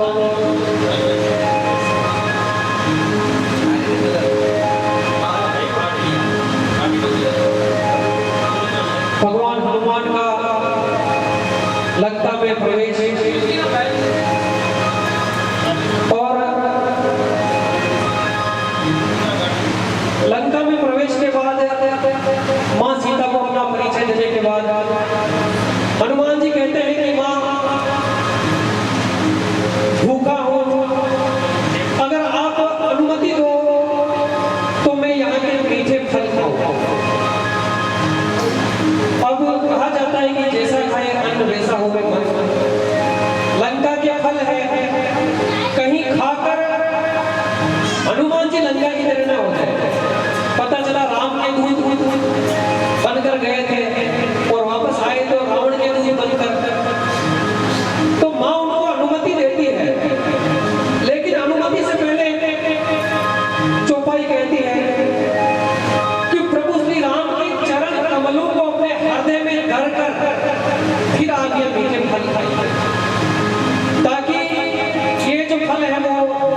भगवान हनुमान का लंका में प्रवेश और लंका में प्रवेश के बाद मां सीता को अपना परिचय देने के बाद हनुमान जी कहते हैं कि मां भूखा हूं, अगर आप अनुमति दो तो मैं यहाँ के मीठे फल खाऊंगा। अब कहा जाता है कि जैसा खाए अन्न वैसा हो मन। लंका के फल है, कहीं खाकर हनुमान जी लंका की तरह न हो जाए। पता चला राम के दूत बनकर गए थे और वापस आए तो रावण के दूत बनकर। तो माँ उनको अनुमति देती है, लेकिन अनुमति से पहले चौपाई कहती है कि प्रभु श्री राम के चरण कमलों को अपने हृदय में धर कर फिर आगे मीठे फल खाइए, ताकि ये जो फल है वो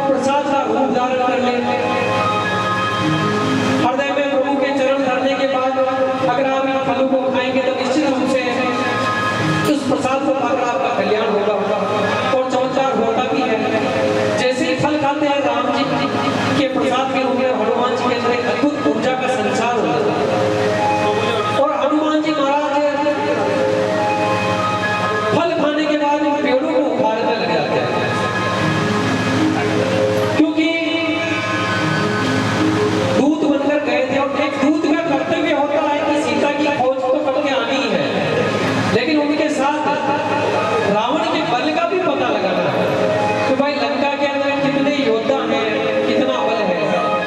प्रसाद का रूप धारण कर ले। हृदय में प्रभु के चरण धरने के बाद अगर आप इन फलों को खाएंगे तो निश्चित रूप से उस प्रसाद को पाकर आपका कल्याण होगा और चमत्कार होता भी है। जैसे ही फल खाते हैं राम जी के प्रसाद के रूप में हनुमान जी के अंदर एक अद्भुत ऊर्जा का संचार होता है और हनुमान जी महाराज फल खाने के बाद इन पेड़ों को उखाड़ने लग जाते हैं, क्योंकि दूत बनकर गए थे और एक दूत का कर्तव्य होता है कि सीता की खोज तो करके आनी ही है, लेकिन उनके साथ रावण के बल का भी पता लगाना है कि भाई लंका के अंदर कितने योद्धा हैं, कितना बल है।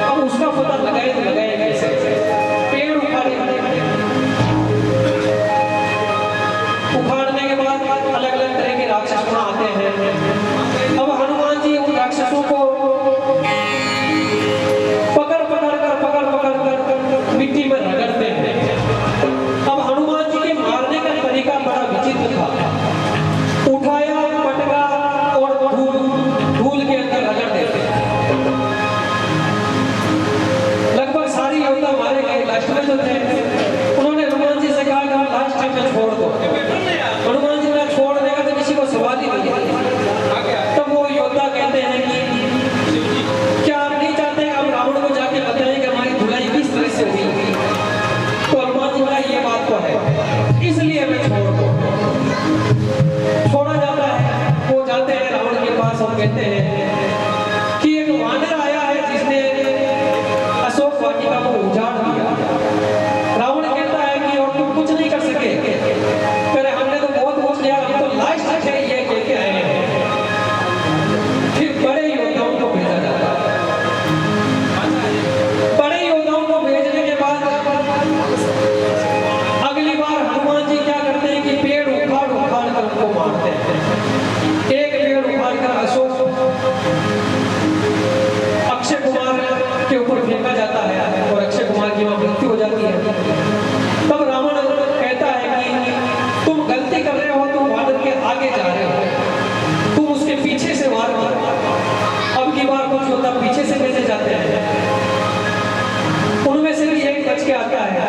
अब उसका पता लगाए तो लगाए कैसे? पेड़ उखाड़ने के बाद अलग अलग तरह के राक्षस आते हैं। अब हनुमान जी उन राक्षसों को पकड़ कर मिट्टी में रगड़ते हैं। अब हनुमान जी के मारने का तरीका बड़ा विचित्र था। उठाया पटका और धूल के अंदर रगड़ देते। लगभग सारी योद्धा मारे गए। लास्ट में जो थे उन्होंने हनुमान जी से कहा कि लास्ट टाइम में छोड़ दो। हनुमान जी ने छोड़ देगा तो किसी को सवाल ही नहीं है। तब वो योद्धा कहते हैं कि क्या आप नहीं चाहते आप रावण को जाके बताएं कि हमारी धुलाई किस तरह से हुई? तो हनुमान जी बोला ये बात तो है, इसलिए मैं छोड़ दो। छोड़ा जाता है, वो जाते हैं रावण के पास और कहते हैं कि एक वानर आया है जिसने अशोक वाटिका को उजाड़ दिया। रावण कहता है कि और तुम कुछ नहीं कर सके? पहले हमने तो बहुत कुछ किया, हम तो लास्ट तक है ये कह के आए हैं। फिर बड़े योद्धाओं को भेजा जाता है। बड़े योद्धाओं को भेजने के बाद अगली बार हनुमान जी क्या करते हैं कि पेड़ उखाड़ कर उनको मारते हैं। एक पेड़ उखाड़ कर अशोक अक्षय कुमार के ऊपर फेंका जाता है और अक्षय कुमार की वहां मृत्यु हो जाती है। तब रावण कहता है कि तुम गलती कर रहे हो, तुम वानर के आगे जा रहे हो, तुम उसके पीछे से वार मारो। अब की बार कुछ होता पीछे से कैसे जाते हैं? उनमें से भी एक बच के आता है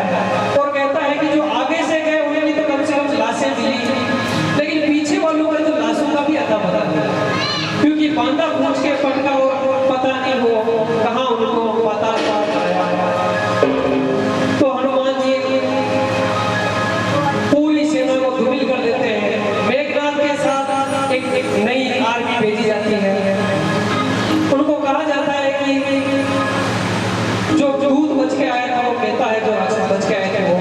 और कहता है कि जो आगे से गए उन्हें तो कम से कम लाशें मिली, लेकिन पीछे वालों का तो लाशों का भी अता पता नहीं, क्योंकि बांधा पूछ के पटका और पता नहीं हो कहाँ उनको पता आया। तो हनुमान जी पूरी सेना को धूमिल कर देते हैं। मेघनाथ के साथ एक नई आर्मी भेजी जाती है। उनको कहा जाता है कि जो दूत बच के आया था वो कहता है, जो राक्षस बच के आए थे वो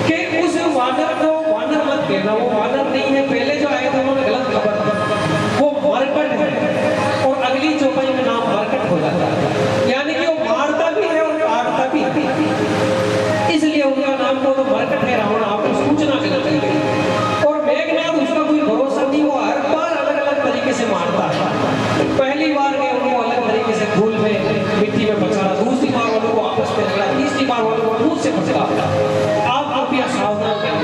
कि उस वानर को वानर मत कहना, वो वानर नहीं है। पहले जो आए थे उन्होंने गलत खबर दी, वो मरकट है और अगली चौपाई में नाम मरकट हो जाता है, यानी कि वो मारता भी है और काटता भी है, इसलिए उनका नाम को तो मरकट है। रावण आपको सूचना मिल गई और मेघनाथ उसका कोई भरोसा नहीं, वो हर बार अलग अलग तरीके से मारता है। पहली बार में उनको अलग तरीके से धूल में मिट्टी में बचाना, दूसरी बार वालों को आपस में लगा, तीसरी बार वालों को दूध से बचा। आप कृपया सावधान करें।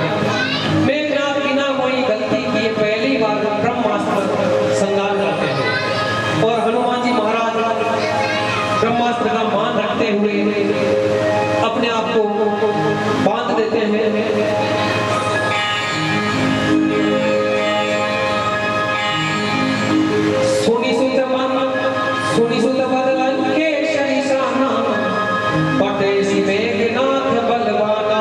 मेघनाथ बिना कोई गलती किए पहली बार ब्रह्मास्त्र संगार करते हैं। सुनी सुत बदलन के शरीशाना पटे सी मेघनाथ बलवाना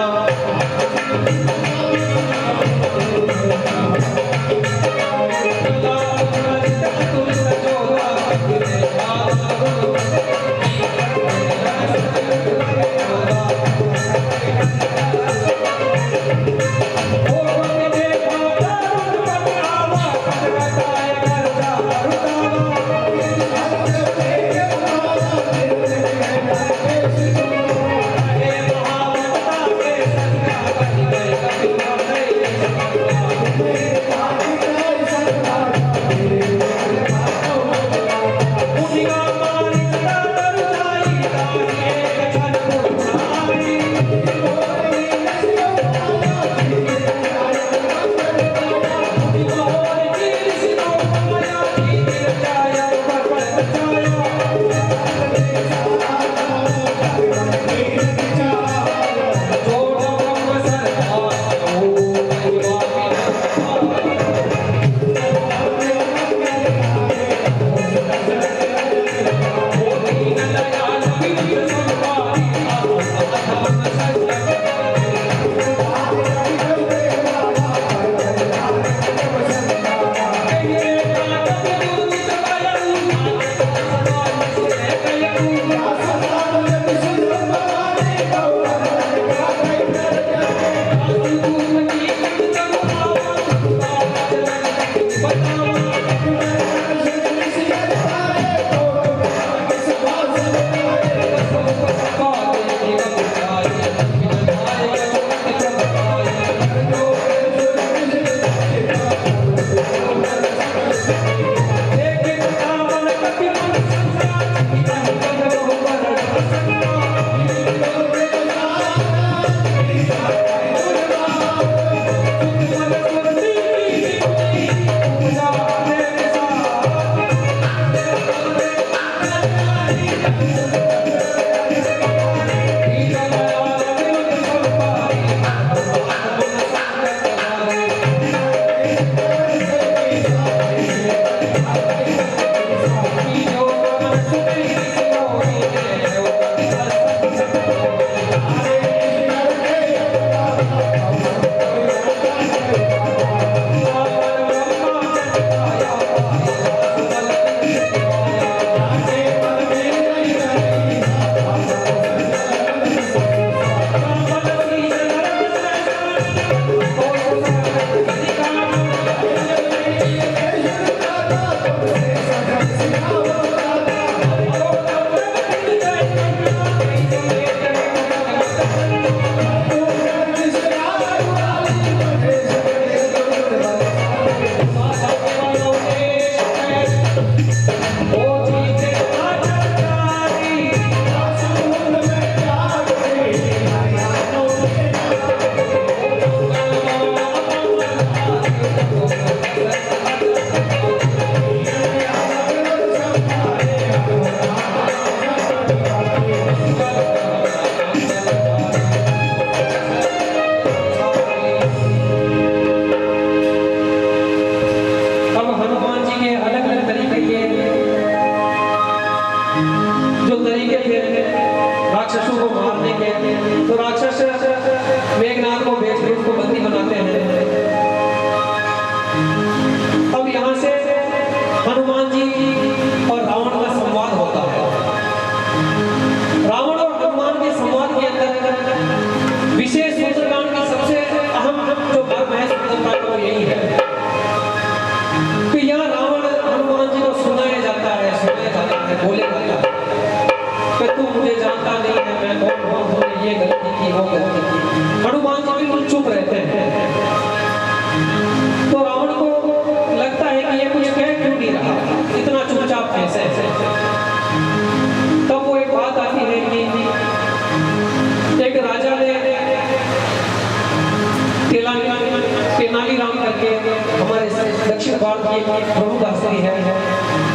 दक्षिण भारत की एक प्रमुख हस्ती है।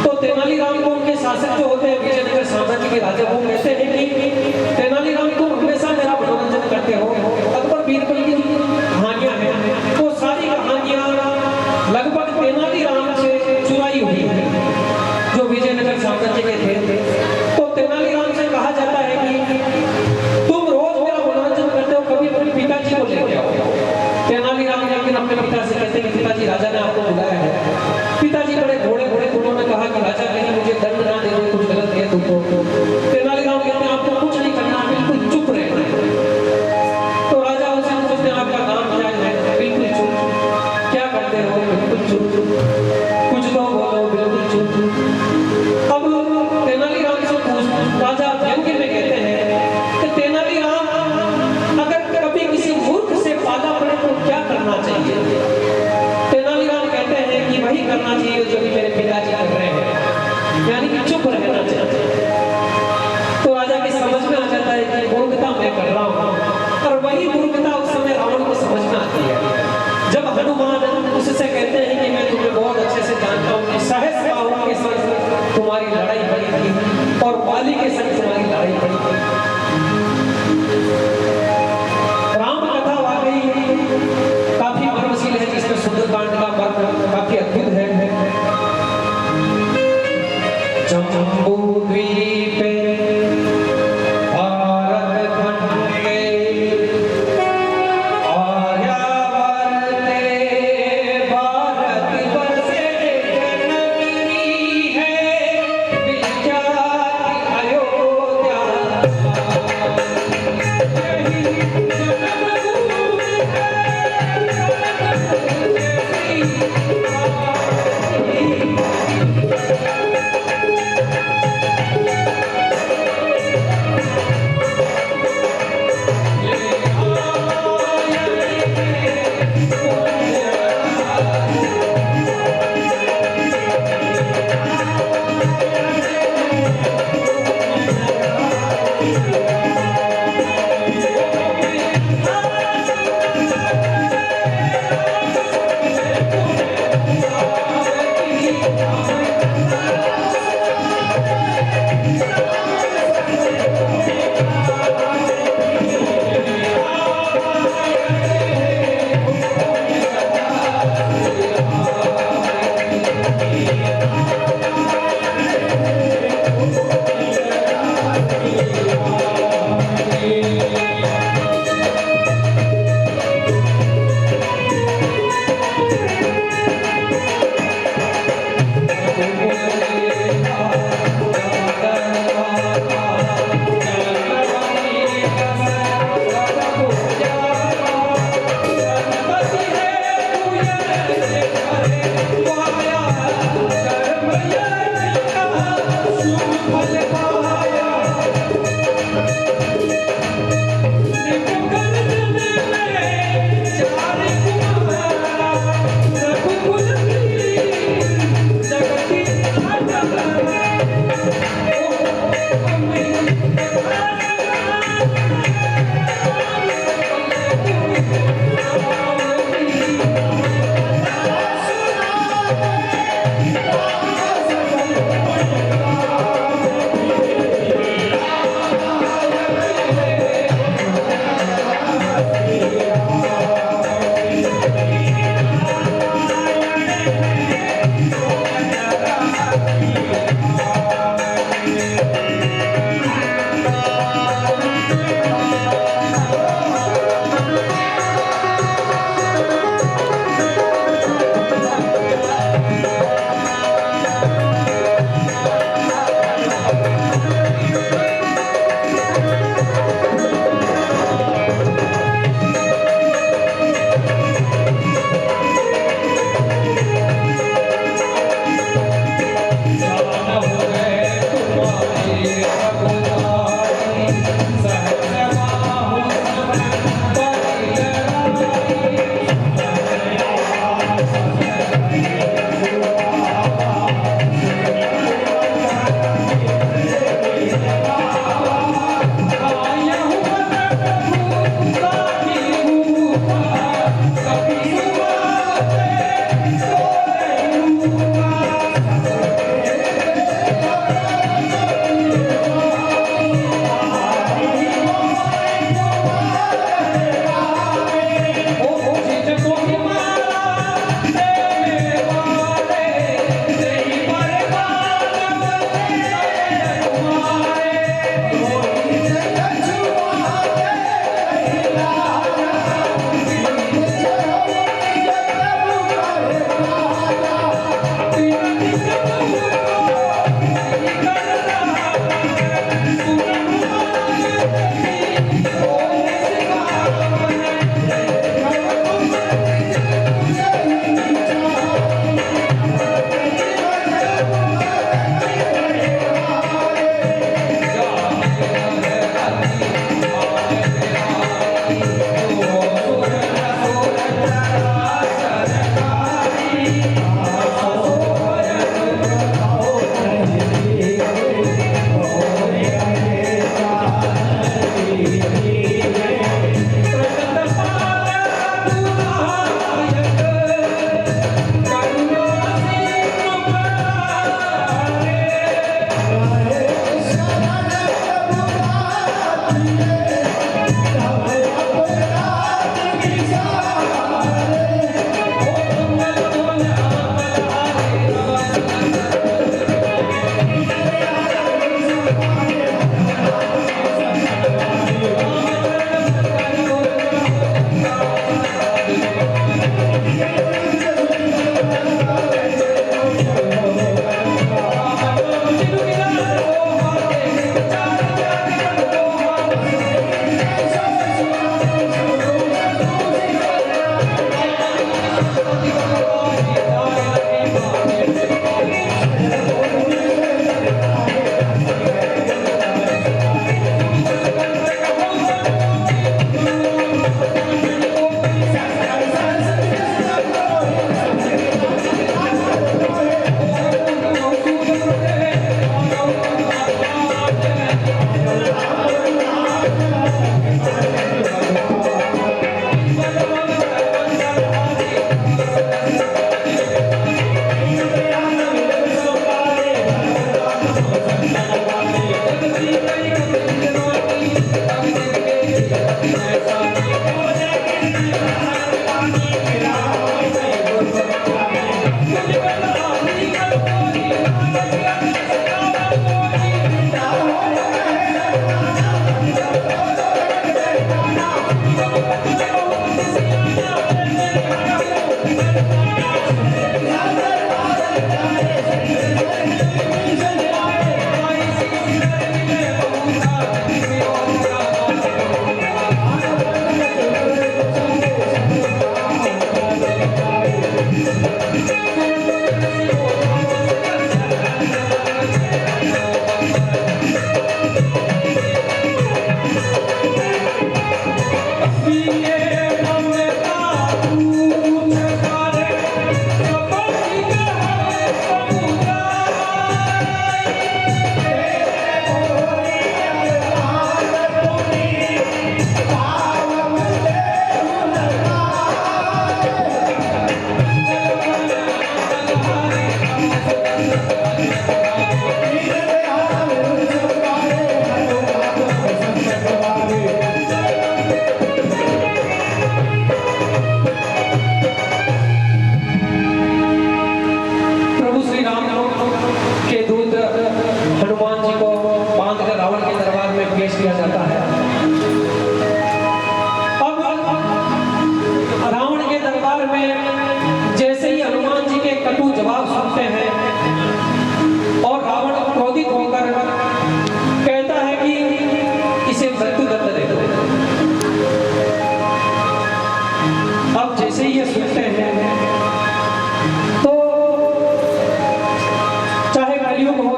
तो तेनालीराम को उनके शासक जो होते हैं विजयनगर साम्राज्य के राजा, वो कहते हैं कि तेनालीराम को हमेशा मेरा मनोरंजन करते हो। अकबर बीरबल की कहानियां हैं, वो सारी कहानियां लगभग तेनालीराम से चुराई हुई है, जो विजयनगर साम्राज्य के थे। यानी कि चुप रहना चाहिए। तो राजा की समझ में आ जाता है कि मूर्खता मैं कर रहा हूँ, और वही मूर्खता उस समय रावण को समझ में आती है। जब हनुमान उससे कहते हैं कि मैं तुम्हें बहुत अच्छे से जानता हूँ कि सहस्त्र बाहुओं के संग तुम्हारी लड़ाई पड़ी थी और बाली के संग तुम्हारी लड़ाई पड़ी थी। राम कथा वाकई काफी मर्मशील है, जिसमें सुंदरकांड का मर्म काफी अद्भुत है। जम्बूद्वीप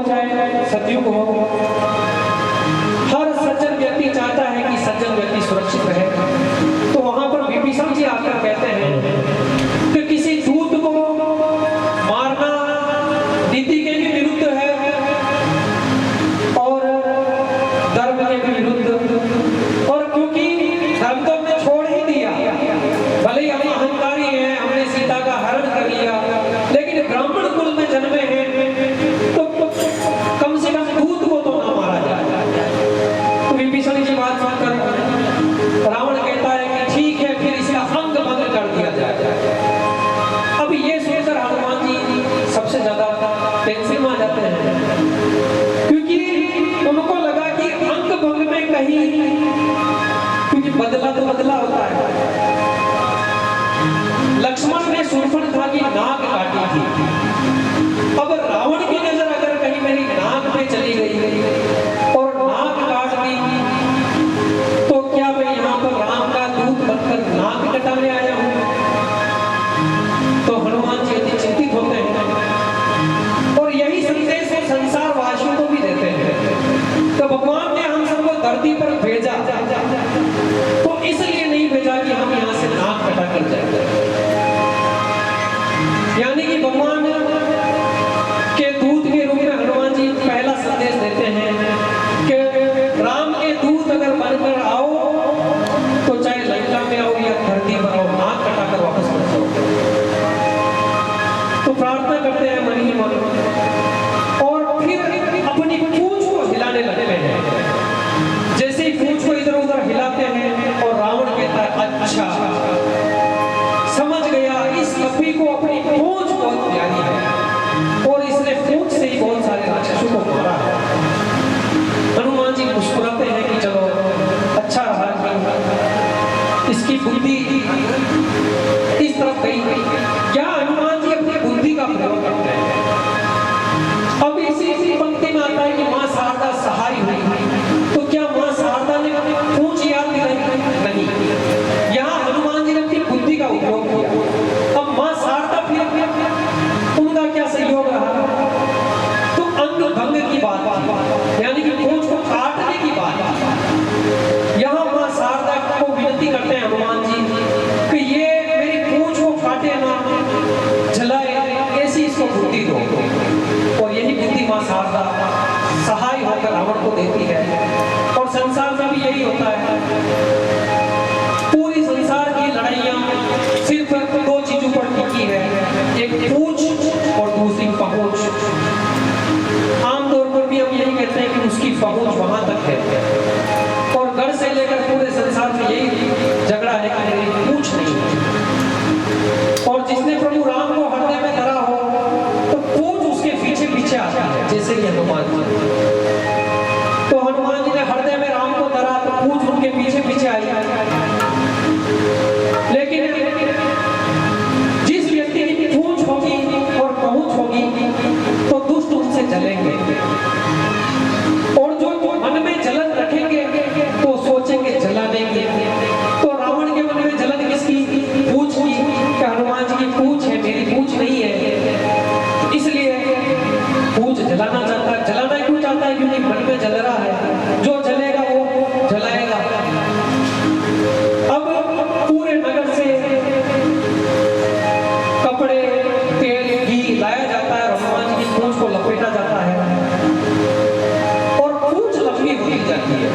चाहे सतयुग हो, हर सज्जन व्यक्ति चाहता है कि सज्जन व्यक्ति सुरक्षित रहे। तो वहां पर विभीषण जी आकर कहते हैं कि किसी दूत को मारना नीति के भी विरुद्ध है और धर्म के भी विरुद्ध, और क्योंकि धर्म तो हमने छोड़ ही दिया, भले ही हम अहंकारी हैं, हमने सीता का हरण कर लिया, लेकिन ब्राह्मण कुल में जन्मे हैं तो कम से कम दूत को तो ना मारा जाए। तो विभीषण जी बात सुनकर रावण कहता है कि ठीक है, फिर इसका अंग भंग कर दिया जाए। अब ये सोचकर हनुमान जी सबसे ज्यादा टेंशन में आ जाते हैं, क्योंकि उनको लगा कि अंग भंग में कहीं, क्योंकि बदला तो बदला होता है। लक्ष्मण ने शूर्पणखा की नाक काटी थी, अब रावण की नजर अगर कहीं मेरी नाक पे चली गई और नाक काट दी तो क्या मैं यहाँ पर राम का दूत बनकर नाक कटाने आया हूँ? तो हनुमान जी अति चिंतित होते हैं और यही संदेश वो संसार वासियों को भी देते हैं। तो भगवान ने हम सबको धरती पर भेजा तो इसलिए नहीं भेजा कि हम यहाँ से नाक कटा कर जाए, यानी कि भगवान के दूत के रूप में हनुमान जी पहला संदेश देते हैं कि राम के दूत अगर बनकर आओ तो चाहे लंका में आओ या धरती पर आओ, नाक कटाकर वापस मत जाओ। तो प्रार्थना करते हैं मन ही मन और फिर अपनी पूंछ को हिलाने लगते हैं। जैसे ही पूंछ को इधर उधर हिलाते हैं और रावण कहता है अच्छा समझ गया, इस कपी को अपनी पूंछ बहुत प्यारी है और इसने पूंछ से ही बहुत सारे राक्षसों को मारा है। हनुमान जी मुस्कुराते हैं कि चलो अच्छा रहा कि इसकी बुद्धि इस तरफ गई। क्या हनुमान जी अपनी बुद्धि का प्रयोग करते हैं? अब इसी पंक्ति में आता है कि मां शारदा सहाय हुई, तो क्या मां शारदा ने पूंछ याद दिलाई? नहीं, यहाँ हनुमान जी ने अपनी बुद्धि का उपयोग किया। अब मां शारदा फिर उनका क्या सहयोग रहा? तो अंग भंग की बात थी, यानी कि पूंछ को काटने की बात थी। यहाँ मां शारदा को विनती करते हैं हनुमान जी कि ये मेरी पूंछ को काटे ना, जलाए, ऐसी इसको बुद्धि दो। और यही बुद्धि मां शारदा सहाय होकर रावण को देती है। और संसार में भी यही होता है, पूरी संसार की लड़ाइयां सिर्फ दो चीजों पर टिकी है, एक पूंछ और दूसरी पहुंच। आमतौर पर भी हम यही कहते हैं कि उसकी पहुंच वहां तक है, और घर से लेकर पूरे संसार में यही झगड़ा है कि मेरी पूंछ नहीं है। और जिसने प्रभु राम को हृदय में धरा हो तो पूंछ उसके पीछे पीछे आता है, जैसे कि हनुमान जी। तो हनुमान जी ने हृदय में राम को धरा तो पूंछ उनके पीछे पीछे आई। लेकिन जिस व्यक्ति की पूंछ होगी और पहुंच होगी तो दुष्ट उनसे जलेंगे, और जो मन में जलन रखेंगे तो सोचेंगे जला देंगे। तो रावण के मन में जलन किसकी? पूंछ की, कि हनुमान जी की पूंछ है, मेरी पूंछ नहीं है, इसलिए पूंछ जलाना चाहता है। जलाना क्यों चाहता है? क्योंकि मन में जल रहा है, जो जलेगा वो जलाएगा। अब पूरे नगर से कपड़े, तेल, घी लाया जाता है, हनुमान जी की पूंछ को लपेटा जाता है और पूंछ लंबी होती जाती है।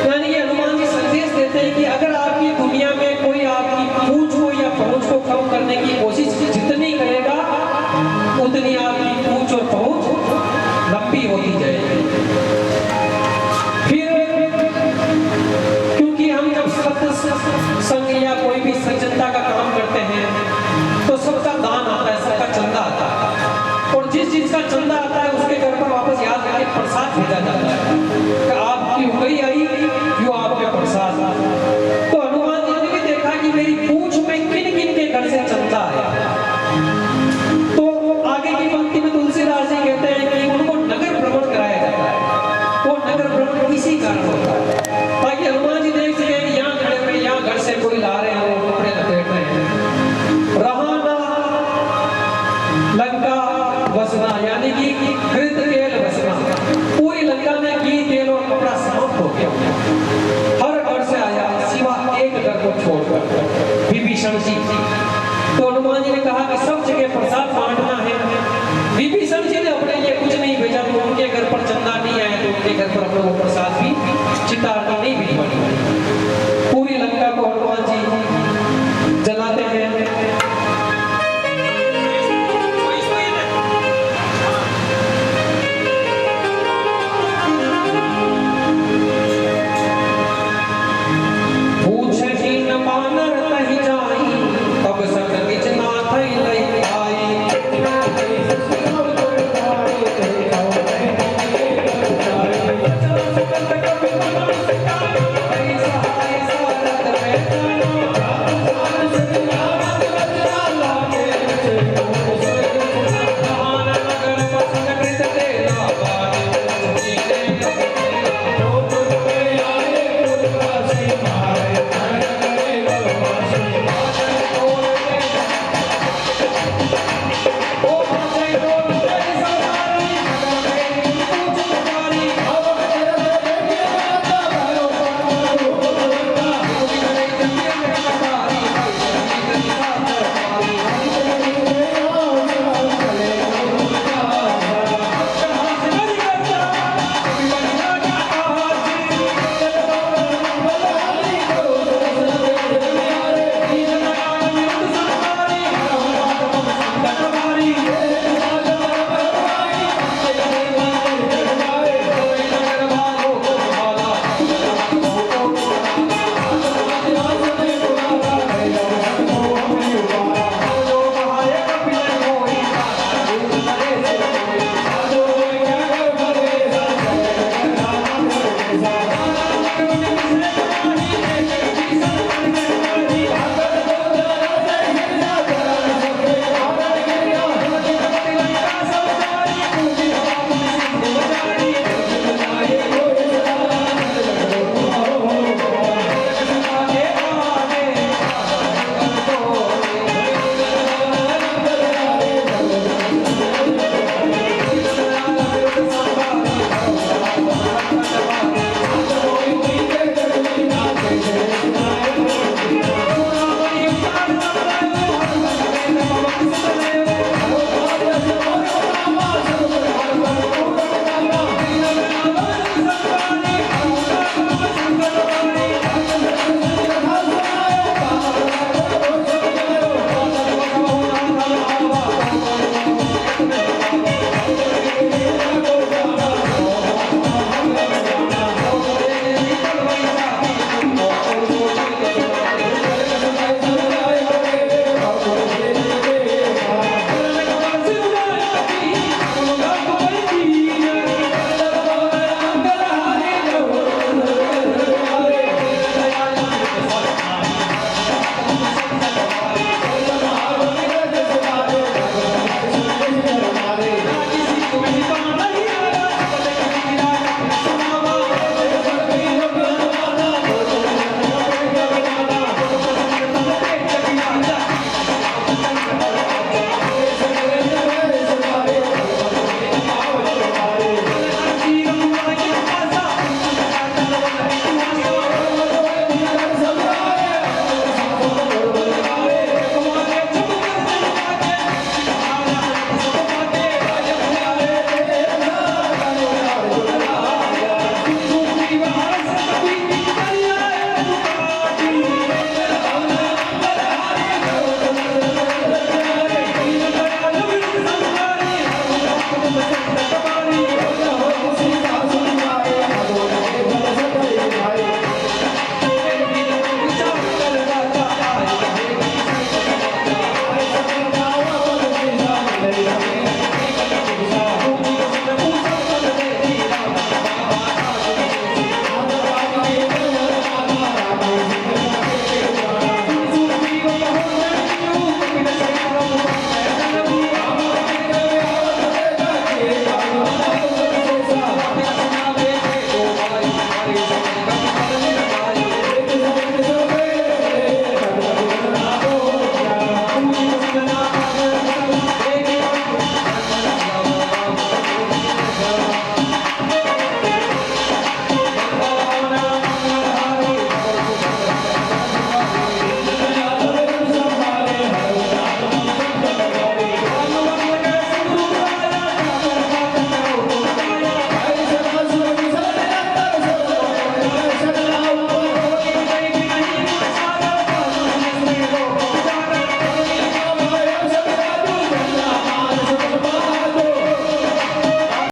यानी ये हनुमान जी संदेश देते हैं कि अगर आपकी दुनिया में कोई आपकी पूंछ को या पहुंच को कम करने की कोशिश जितनी करेगा उतनी आपकी पूंछ और पहुंच लंबी होती जाएगी।